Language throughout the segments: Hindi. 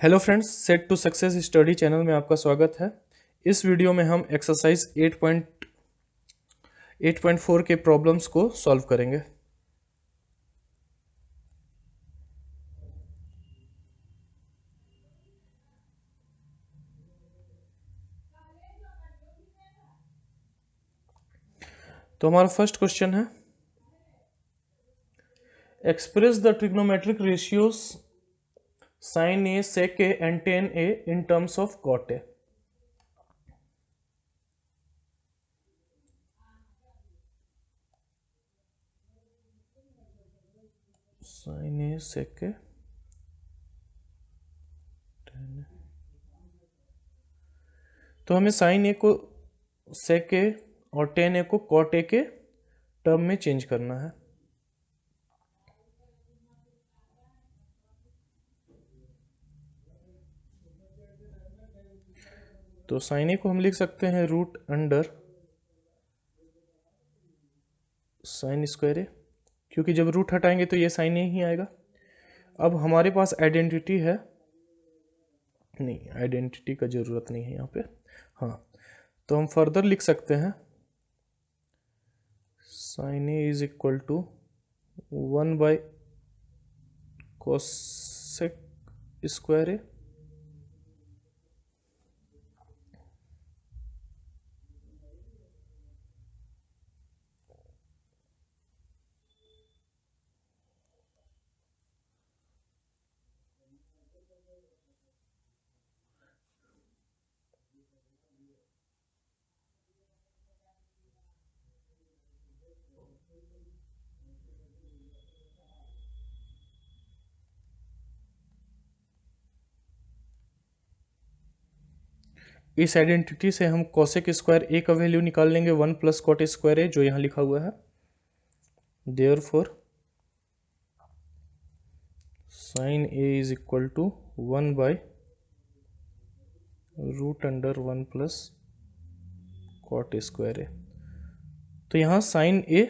Hello friends, set to success study channel में आपका स्वागत है। इस वीडियो में हम एक्सरसाइज 8.4 के प्रॉब्लम्स को सॉल्व करेंगे। तो हमारा फर्स्ट क्वेश्चन है, express the trigonometric ratios sine A, sec A and tan A in terms of cot A. Sine A, sec A, tan A. तो हमें साइन ए को सेक ए और टेन ए को कॉट ए के टर्म में चेंज करना है। तो साइन ए को हम लिख सकते हैं रूट अंडर साइन स्क्वायर ए, क्योंकि जब रूट हटाएंगे तो ये साइन ए ही आएगा। अब हमारे पास आइडेंटिटी है, नहीं आइडेंटिटी का ज़रूरत नहीं है यहाँ पे। हाँ, तो हम फर्दर लिख सकते हैं sine A is equal to 1 by cosec square A. इस आइडेंटिटी से हम कोसेक स्क्वायर ए का वैल्यू निकाल लेंगे 1 प्लस कॉट स्क्वायर ए, जो यहाँ लिखा हुआ है। Therefore sine A is equal to 1 by root under 1 plus cot square A. तो यहाँ साइन ए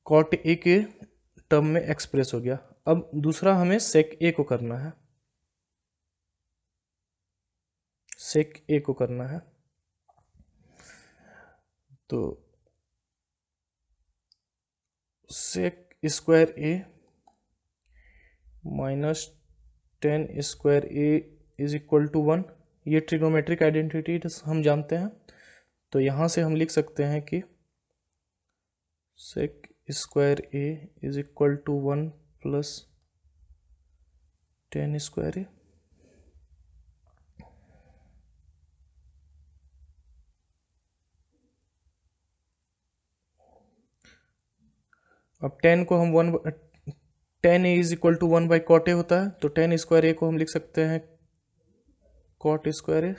कॉट ए के टर्म में एक्सप्रेस हो गया। अब दूसरा हमें सेक ए को करना है, सेक ए को करना है। तो sec square A minus 10 square A is equal to 1, ये ट्रिग्नोमेट्रिक आइडेंटिटी हम जानते हैं। तो यहाँ से हम लिख सकते हैं कि sec square A is equal to 1 plus 10 square A. अब 10 को हम 10 A is equal to 1 by cot A होता है, तो 10 स्क्वायर ए को हम लिख सकते हैं कॉट स्क्वायर ए।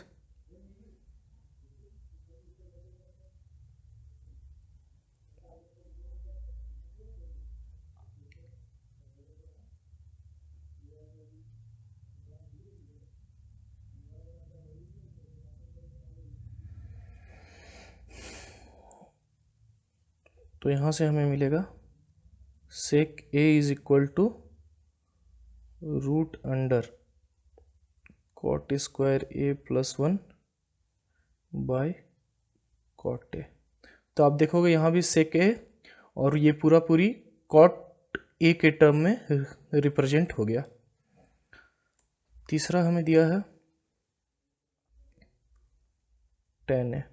तो यहाँ से हमें मिलेगा sec A is equal to root under cot square A plus 1 by cot A. तो आप देखोगे यहाँ भी सेक ए और ये पूरी कॉट ए के टर्म में रिप्रेजेंट हो गया। तीसरा हमें दिया है टेन ए।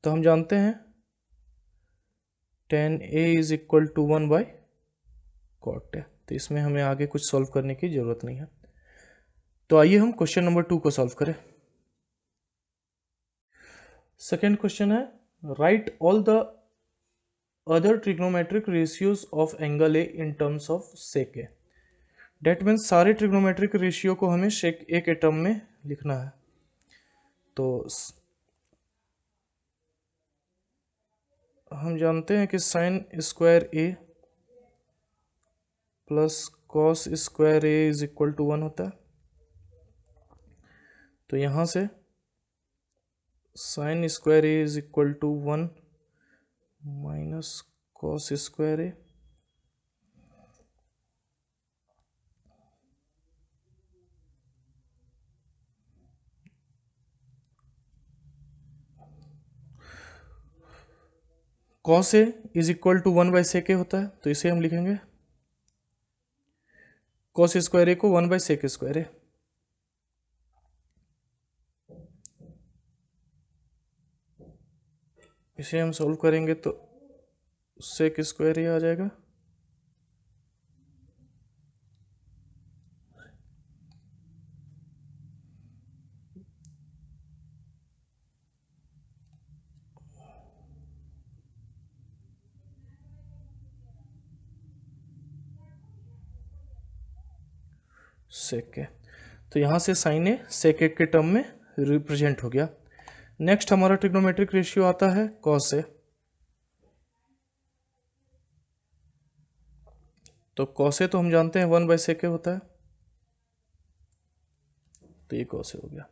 तो हम जानते हैं tan A is equal to 1 by cot A, तो इसमें हमें आगे कुछ सॉल्व करने की जरूरत नहीं है। तो आइए हम क्वेश्चन नंबर 2 को सॉल्व करें। सेकेंड क्वेश्चन है, write all the other trigonometric ratios of angle A in terms of sec A. That means सारे ट्रिग्नोमेट्रिक रेशियो को हमें सेक ए के टर्म में लिखना है। तो हम जानते हैं कि sine square A plus cos square A is equal to 1 होता है। तो यहाँ से sine square A is equal to 1 minus cos square A. Cos A is equal to 1 by sec A होता है, तो इसे हम लिखेंगे कॉस स्क्वायर ए को 1 बाई सेक स्क्वायर ए। इसे हम सॉल्व करेंगे तो सेक स्क्वायर ए आ जाएगा। सेक ए, तो यहाँ से साइन ए सेक ए के टर्म में रिप्रेजेंट हो गया। नेक्स्ट हमारा ट्रिग्नोमेट्रिक रेशियो आता है कॉस ए। तो कॉस ए तो हम जानते हैं 1 बाई सेक ए होता है, तो ये कॉस ए हो गया।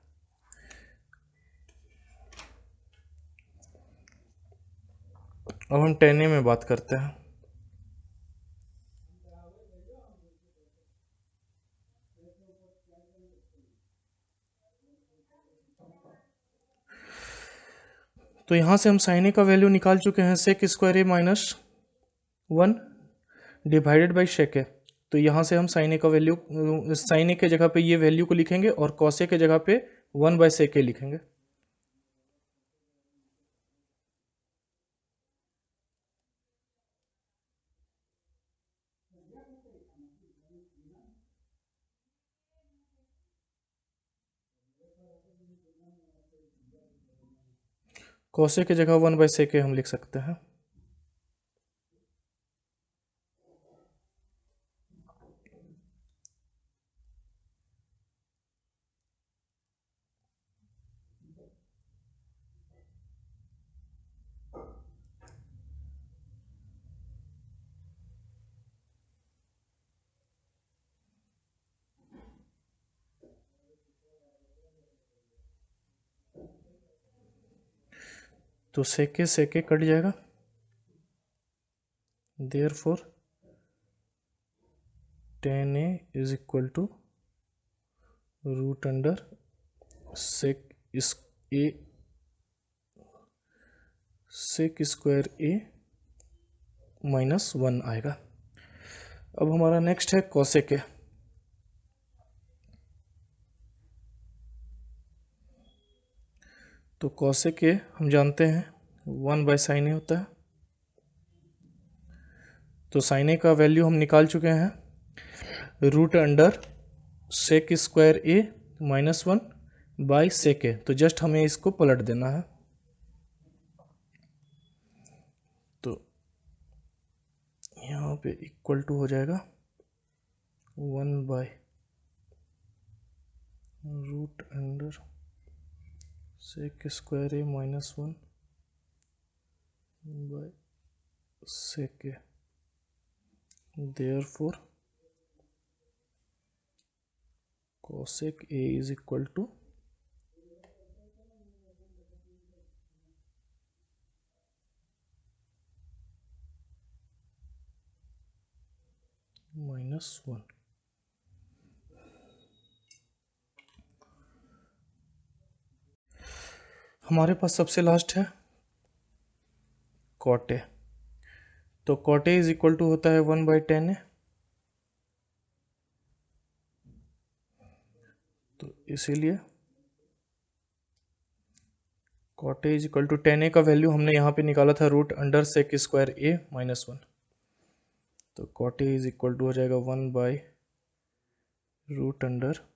अब हम टेन ए में बात करते हैं। तो यहाँ से हम साइन ए का वैल्यू निकाल चुके हैं, sec square A minus 1 divided by sec A. तो यहाँ से हम साइन ए का वैल्यू, साइन ए के जगह पे ये वैल्यू को लिखेंगे और कॉस ए के जगह पे 1 बाई सेक ए लिखेंगे। कॉस ए की जगह 1 बाई सेक ए हम लिख सकते हैं। तो सेक ए कट जाएगा, therefore tan A is equal to root under sec A sec square A minus 1 आएगा। अब हमारा नेक्स्ट है कॉसेक ए। तो कॉसेक ए हम जानते हैं 1 बाई साइन ए होता है, तो साइन ए का वैल्यू हम निकाल चुके हैं root under sec square A minus 1 by sec A. तो जस्ट हमें इसको पलट देना है, तो यहाँ पे इक्वल टू हो जाएगा 1 by root under sec square A minus 1 by sec A. Therefore cosec A is equal to -1। हमारे पास सबसे लास्ट है कॉट ए। तो cot A is equal to होता है 1 बाई टेन ए। तो इसीलिए cot A is equal to tan A का वैल्यू हमने यहाँ पे निकाला था root under sec square A minus 1। तो cot A is equal to हो जाएगा 1 by root under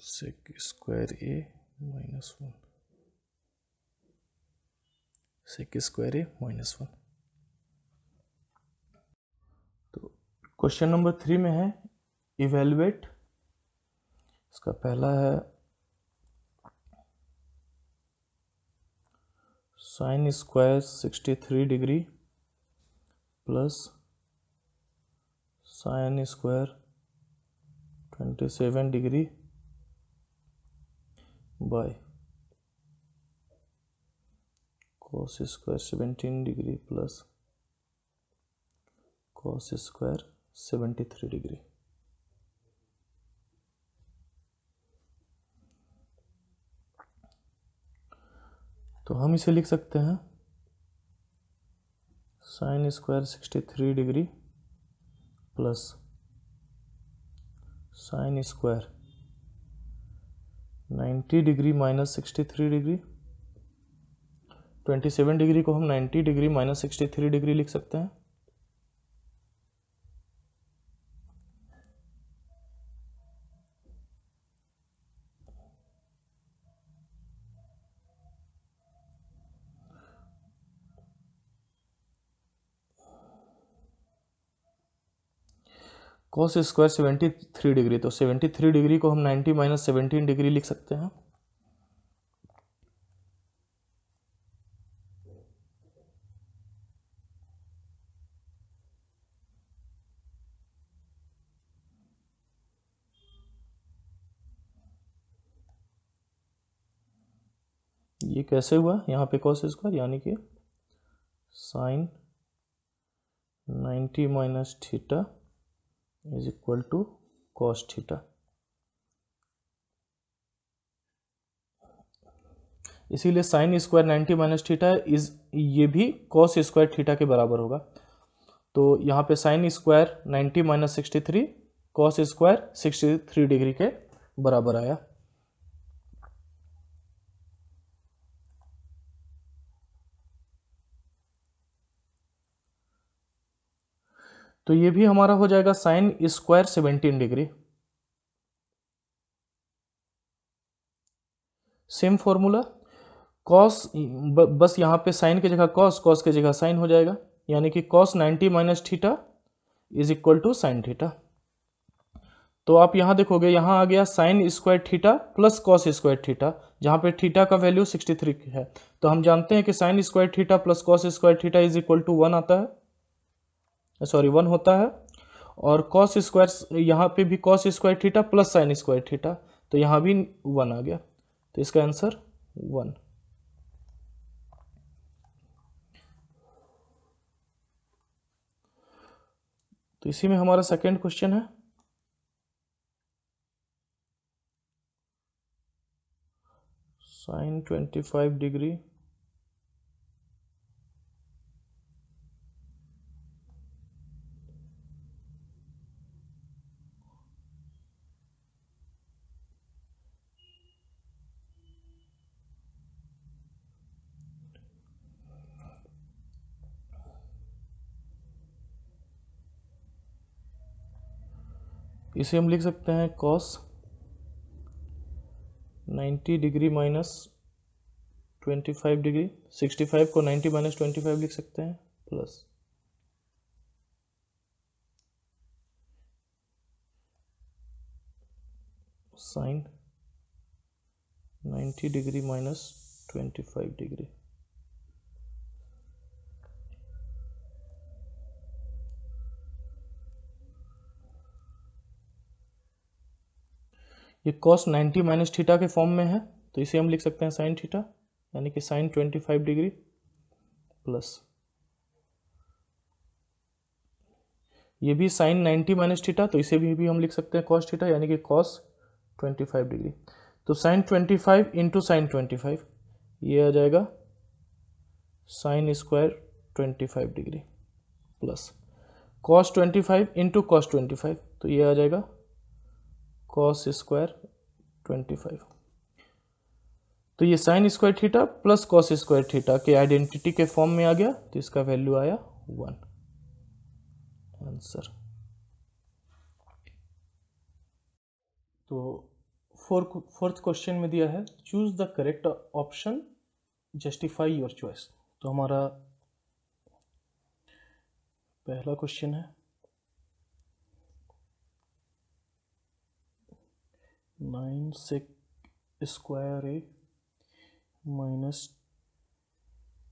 sec square A minus 1, sec square A minus 1। तो क्वेश्चन नंबर 3 में है इवेलुएट। इसका पहला है sine square 63 degree plus sine square 27 degree by cos square 17 degree plus cos square 73 degree. तो हम इसे लिख सकते हैं sine square 63 degree plus sine square 90 degree minus 63 degree. 27 degree को हम 90 डिग्री माइनस 63 डिग्री लिख सकते हैं। कॉस स्क्वायर 73 डिग्री, तो 73 डिग्री को हम 90 माइनस 17 डिग्री लिख सकते हैं। ये कैसे हुआ, यहाँ पे कॉस स्क्वायर यानी कि sine 90 minus theta is equal to cos theta. इसीलिए sine square 90 minus theta is, ये भी कॉस स्क्वायर थीटा के बराबर होगा। तो यहाँ पे sign square 90 minus 63 cos square 63 degree के बराबर आया। तो ये भी हमारा हो जाएगा sine square 17 degree. Same formula, cos बस यहाँ पे साइन की जगह कॉस, कॉस की जगह साइन हो जाएगा, यानी कि cos 90 minus theta is equal to sine theta. तो आप यहाँ देखोगे, यहाँ आ गया sine square theta plus cos square theta, जहाँ पे थीटा का वैल्यू 63 है। तो हम जानते हैं कि sine square theta plus cos square theta is equal to 1 आता है, सॉरी 1 होता है। और कॉस स्क्वायर, यहाँ पे भी cos square theta plus sine square theta, तो यहाँ भी 1 आ गया, तो इसका आंसर 1। तो इसी में हमारा सेकेंड क्वेश्चन है, साइन 25 डिग्री इसे हम लिख सकते हैं कॉस 90 डिग्री माइनस 25 डिग्री, 65 को 90 माइनस 25 लिख सकते हैं, plus sign 90 degree minus 25 degree. ये कॉस 90 माइनस थीटा के फॉर्म में है, तो इसे हम लिख सकते हैं साइन थीटा, यानी कि साइन 25 डिग्री प्लस ये भी साइन 90 माइनस थीटा, तो इसे भी हम लिख सकते हैं कॉस थीटा, यानी कि कॉस 25 डिग्री। तो साइन 25 इंटू साइन 25, ये आ जाएगा sine square 25 degree plus cos 25 into cos 25, तो ये आ जाएगा कॉस स्क्वायर 25। तो ये sign square theta plus cos square theta के आइडेंटिटी के फॉर्म में आ गया, तो इसका वैल्यू आया 1, आंसर। तो फोर्थ क्वेश्चन में दिया है choose the correct option, justify your choice. तो हमारा पहला क्वेश्चन है 9 सेक square A minus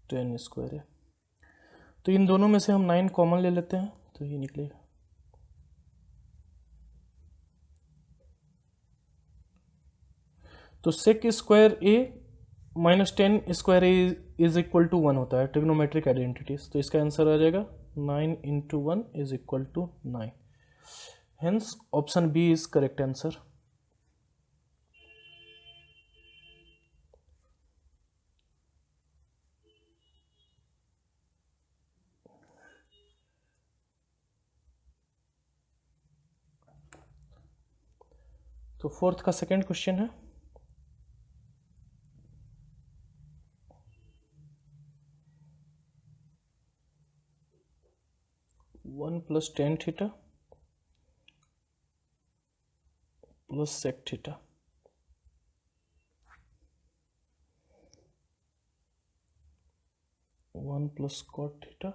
10 square A. तो इन दोनों में से हम 9 कॉमन ले लेते हैं, तो ये निकलेगा तो sec square A minus 10 square A is equal to 1 होता है, ट्रिग्नोमेट्रिक आइडेंटिटीज। तो इसका आंसर आ जाएगा 9 into 1 is equal to 9, hence option B is correct answer. तो फोर्थ का सेकेंड क्वेश्चन है, one plus tan theta plus sec theta, one plus cot theta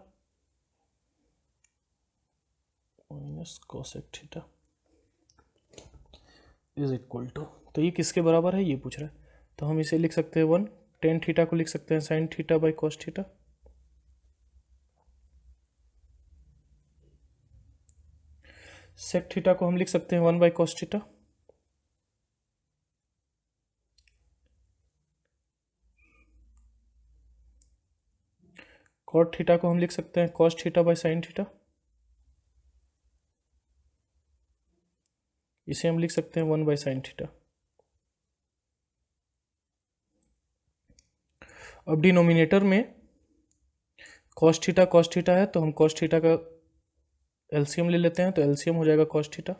minus cosec theta is equal to, तो ये किसके बराबर है ये पूछ रहा है। तो हम इसे लिख सकते हैं वन, टेन थीटा को लिख सकते हैं sine theta by cos theta, sec theta को हम लिख सकते हैं one by cos theta, cot theta को हम लिख सकते हैं cos theta by sine theta, इसे हम लिख सकते हैं वन बाई साइन थीटा। अब डिनोमिनेटर में कॉस थीटा है, तो हम कॉस थीटा का एलसीएम ले लेते हैं, तो एलसीएम हो जाएगा कॉस थीटा,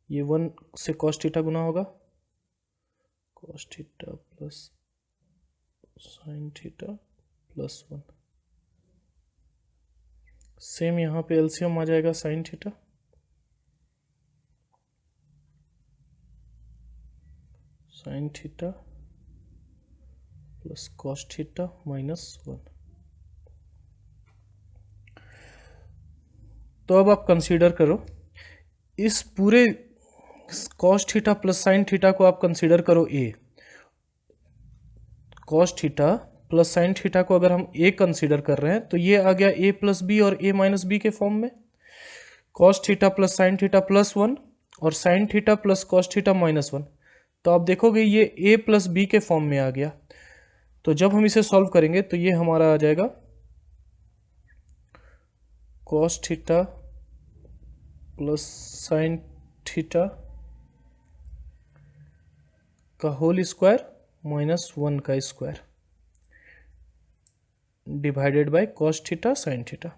ये वन से कॉस थीटा गुना होगा, cos theta plus sine theta plus one, same यहाँ पे एलसीएम आ जाएगा sine theta, sine theta plus cos theta minus one. तो अब आप कंसीडर करो इस पूरे cos theta plus sine theta को आप कंसीडर करो A, cos theta plus sine theta को अगर हम ए कंसीडर कर रहे हैं तो ये आ गया ए प्लस बी और ए माइनस बी के फॉर्म में, cos theta plus sine theta plus one और sine theta plus cos theta minus one, तो आप देखोगे ये ए प्लस बी के फॉर्म में आ गया। तो जब हम इसे सॉल्व करेंगे तो ये हमारा आ जाएगा cos theta plus sine theta का होल स्क्वायर माइनस वन का square divided by cos theta sine theta.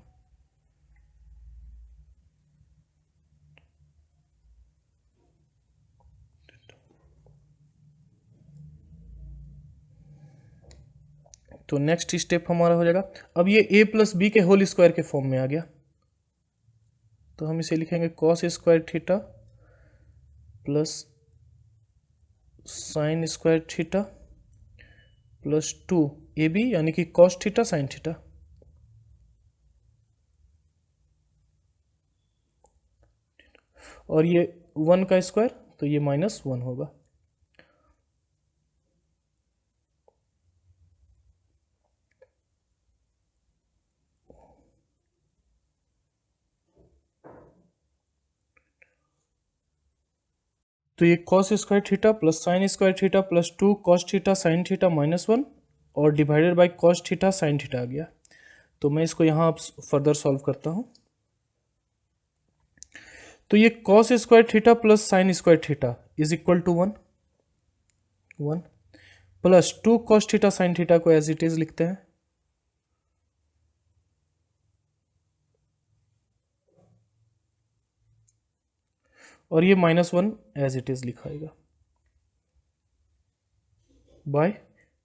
तो नेक्स्ट स्टेप हमारा हो जाएगा, अब ये a प्लस बी के होल स्क्वायर के फॉर्म में आ गया, तो हम इसे लिखेंगे cos square theta plus sine square theta plus two A B, यानी कि कॉस थीटा साइन थीटा, और ये वन का स्क्वायर तो ये माइनस वन होगा। तो ये cos square theta plus sine square theta plus two cos theta sine theta minus one और divided by cos theta sine theta आ गया। तो मैं इसको यहाँ अब फर्दर सॉल्व करता हूँ। तो ये cos square theta plus sine square theta is equal to one, one plus two cos theta sine theta को एज इट इज लिखते हैं, और ये minus one as it is लिखाएगा by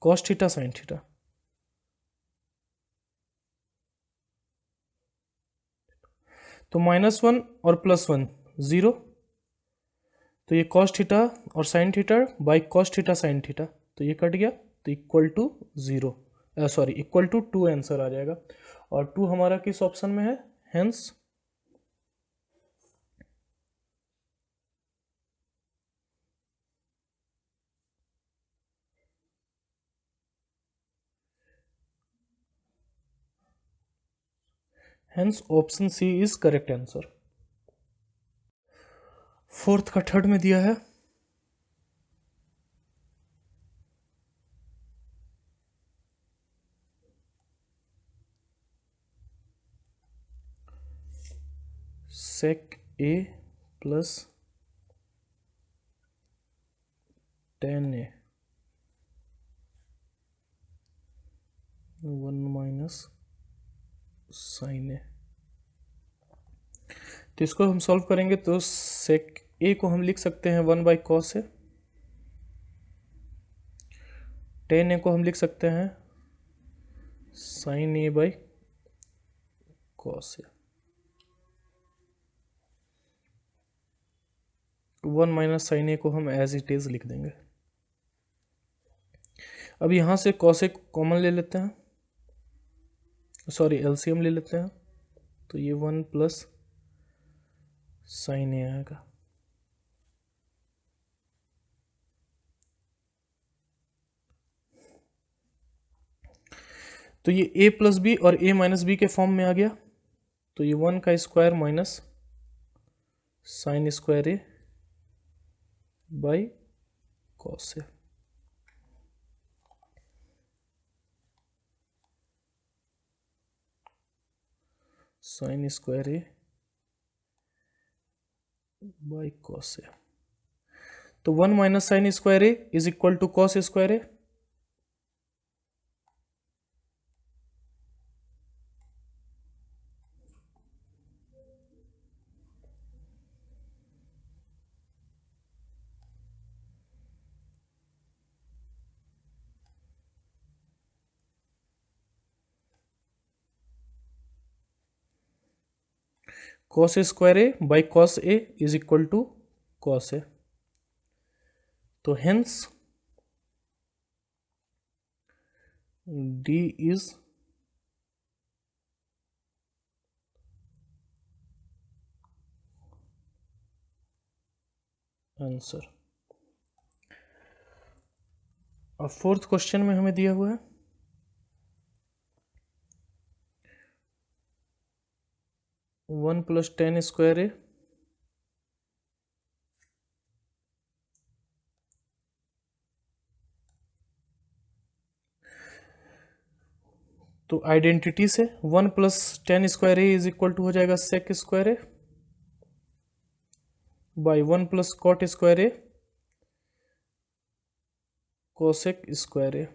cos theta sine theta. तो माइनस वन और प्लस वन जीरो, तो ये कॉस थीटा और sine theta by cos theta sine theta, तो ये कट गया, तो equal to zero, sorry equal to two answer आ जाएगा, और टू हमारा किस ऑप्शन में है, hence hence option C is correct answer. Fourth का थर्ड में दिया है, sec A plus tan A one minus sine A, तो इसको हम सॉल्व करेंगे तो सेक ए को हम लिख सकते हैं 1/cos ए, tan ए को हम लिख सकते हैं sin a/cos ए। 1 माइनस साइन ए को हम एज इट इज लिख देंगे। अब यहाँ से cos ए कॉमन ले लेते हैं, सॉरी एलसीएम ले लेते हैं, तो ये 1 प्लस साइन ए आएगा। तो ये a प्लस बी और a माइनस बी के फॉर्म में आ गया, तो ये 1 का square minus sine square A by cos A. Sine square A by cos A, तो 1 minus sine square A is equal to cos square A. cos square A by cos A is equal to cos A. तो हेंस D इज आंसर। अब फोर्थ क्वेश्चन में हमें दिया हुआ है 1 प्लस tan स्क्वायर ए तो आइडेंटिटी से 1 plus tan square A is equal to हो जाएगा sec square A by 1 plus cot square A cosec square A.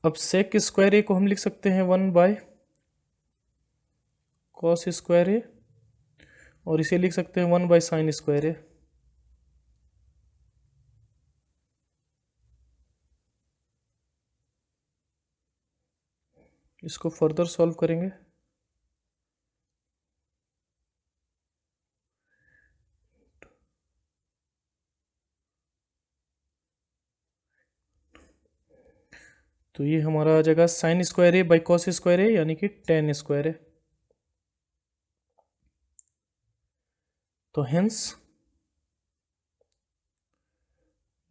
अब सेक स्क्वायर ए को हम लिख सकते हैं 1 बाय कॉस स्क्वायर ए और इसे लिख सकते हैं 1 बाय साइन स्क्वायर ए। इसको फर्दर सॉल्व करेंगे तो ये हमारा आ जाएगा sine square A by cos square A यानी कि tan स्क्वायर ए। तो hence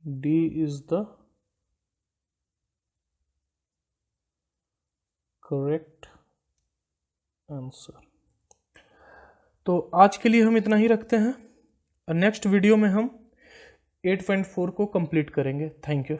D is the correct answer. तो आज के लिए हम इतना ही रखते हैं और नेक्स्ट वीडियो में हम 8.4 को कंप्लीट करेंगे। Thank you.